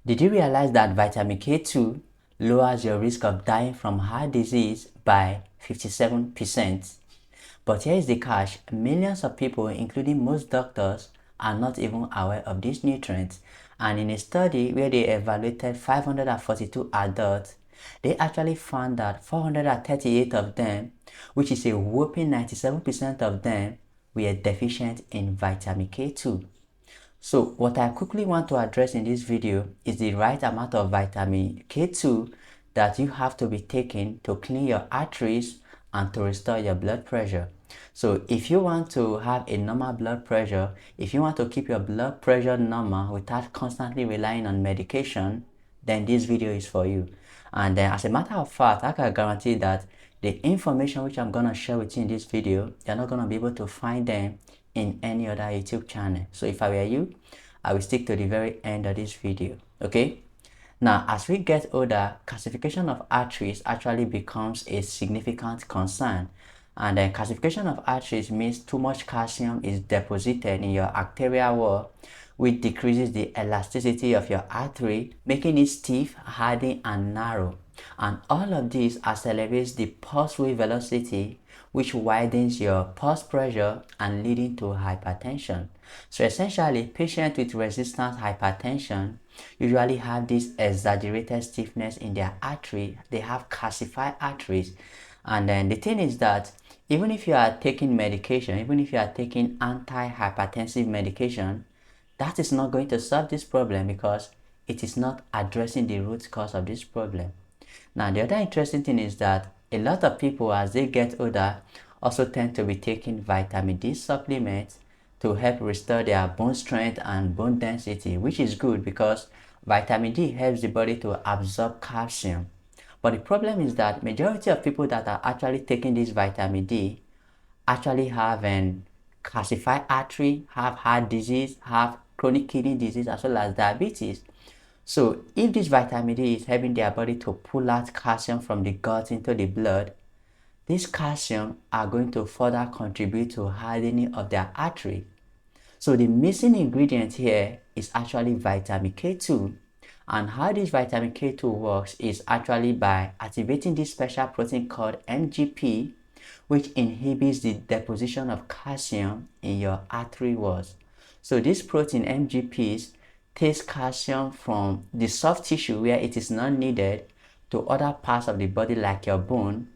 Did you realize that vitamin K2 lowers your risk of dying from heart disease by 57%? But here is the catch: millions of people, including most doctors, are not even aware of this nutrient. And in a study where they evaluated 542 adults, they actually found that 438 of them, which is a whopping 97% of them, were deficient in vitamin K2. So what I quickly want to address in this video is the right amount of vitamin K2 that you have to be taking to clean your arteries and to restore your blood pressure. So if you want to have a normal blood pressure, if you want to keep your blood pressure normal without constantly relying on medication, then this video is for you. And then as a matter of fact, I can guarantee that the information which I'm going to share with you in this video, you're not going to be able to find them in any other YouTube channel. So if I were you, I will stick to the very end of this video. Okay? Now, as we get older, calcification of arteries actually becomes a significant concern. And then calcification of arteries means too much calcium is deposited in your arterial wall, which decreases the elasticity of your artery, making it stiff, hardened, and narrow. And all of this accelerates the pulse wave velocity, which widens your pulse pressure and leading to hypertension. So essentially, patients with resistant hypertension usually have this exaggerated stiffness in their artery. They have calcified arteries. And then the thing is that even if you are taking medication, even if you are taking anti-hypertensive medication, that is not going to solve this problem because it is not addressing the root cause of this problem. Now, the other interesting thing is that a lot of people, as they get older, also tend to be taking vitamin D supplements to help restore their bone strength and bone density, which is good because vitamin D helps the body to absorb calcium. But the problem is that majority of people that are actually taking this vitamin D actually have an calcified artery, have heart disease, have chronic kidney disease, as well as diabetes. So if this vitamin D is helping their body to pull out calcium from the gut into the blood, this calcium are going to further contribute to hardening of their artery. So the missing ingredient here is actually vitamin K2. And how this vitamin K2 works is actually by activating this special protein called MGP, which inhibits the deposition of calcium in your artery walls. So this protein MGPs takes calcium from the soft tissue where it is not needed to other parts of the body like your bone,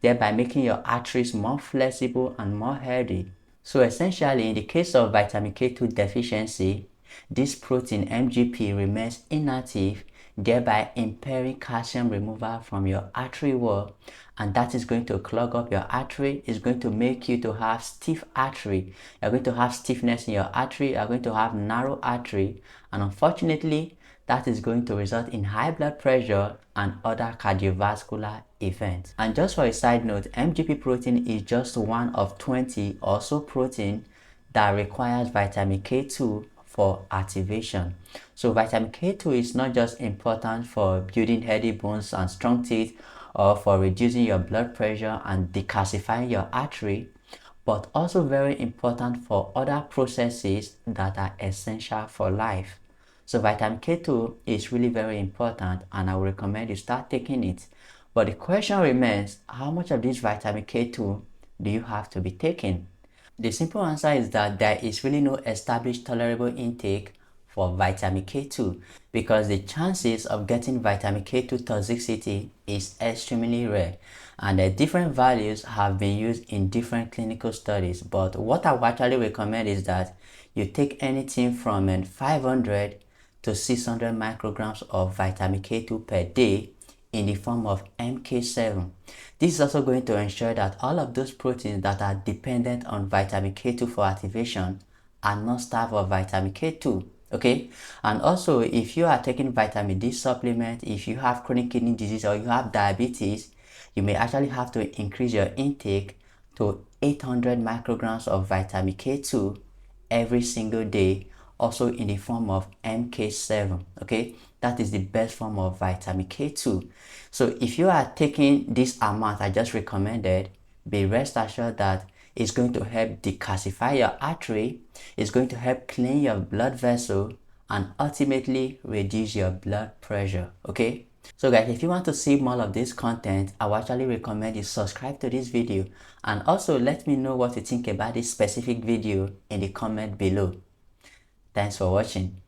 thereby making your arteries more flexible and more healthy. So essentially, in the case of vitamin K2 deficiency, this protein MGP remains inactive, thereby impairing calcium removal from your artery wall, and that is going to clog up your artery. It's going to make you to have stiff artery. You're going to have stiffness in your artery. You're going to have narrow artery, and unfortunately, that is going to result in high blood pressure and other cardiovascular events. And just for a side note, MGP protein is just one of 20 or so protein that requires vitamin K2 for activation. So vitamin K2 is not just important for building healthy bones and strong teeth or for reducing your blood pressure and decalcifying your artery, but also very important for other processes that are essential for life. So vitamin K2 is really very important and I would recommend you start taking it. But the question remains, how much of this vitamin K2 do you have to be taking? The simple answer is that there is really no established tolerable intake for vitamin K2 because the chances of getting vitamin K2 toxicity is extremely rare, and the different values have been used in different clinical studies. But what I would actually recommend is that you take anything from 500 to 600 micrograms of vitamin K2 per day in the form of MK7. This is also going to ensure that all of those proteins that are dependent on vitamin K2 for activation are not starved of vitamin K2. Okay, and also if you are taking vitamin D supplement, if you have chronic kidney disease or you have diabetes, you may actually have to increase your intake to 800 micrograms of vitamin K2 every single day, also in the form of MK7. Okay, that is the best form of vitamin K2. So if you are taking this amount I just recommended, be rest assured that it's going to help decalcify your artery, it's going to help clean your blood vessel, and ultimately reduce your blood pressure. Okay, so guys, if you want to see more of this content, I would actually recommend you subscribe to this video, and also let me know what you think about this specific video in the comment below. Thanks for watching.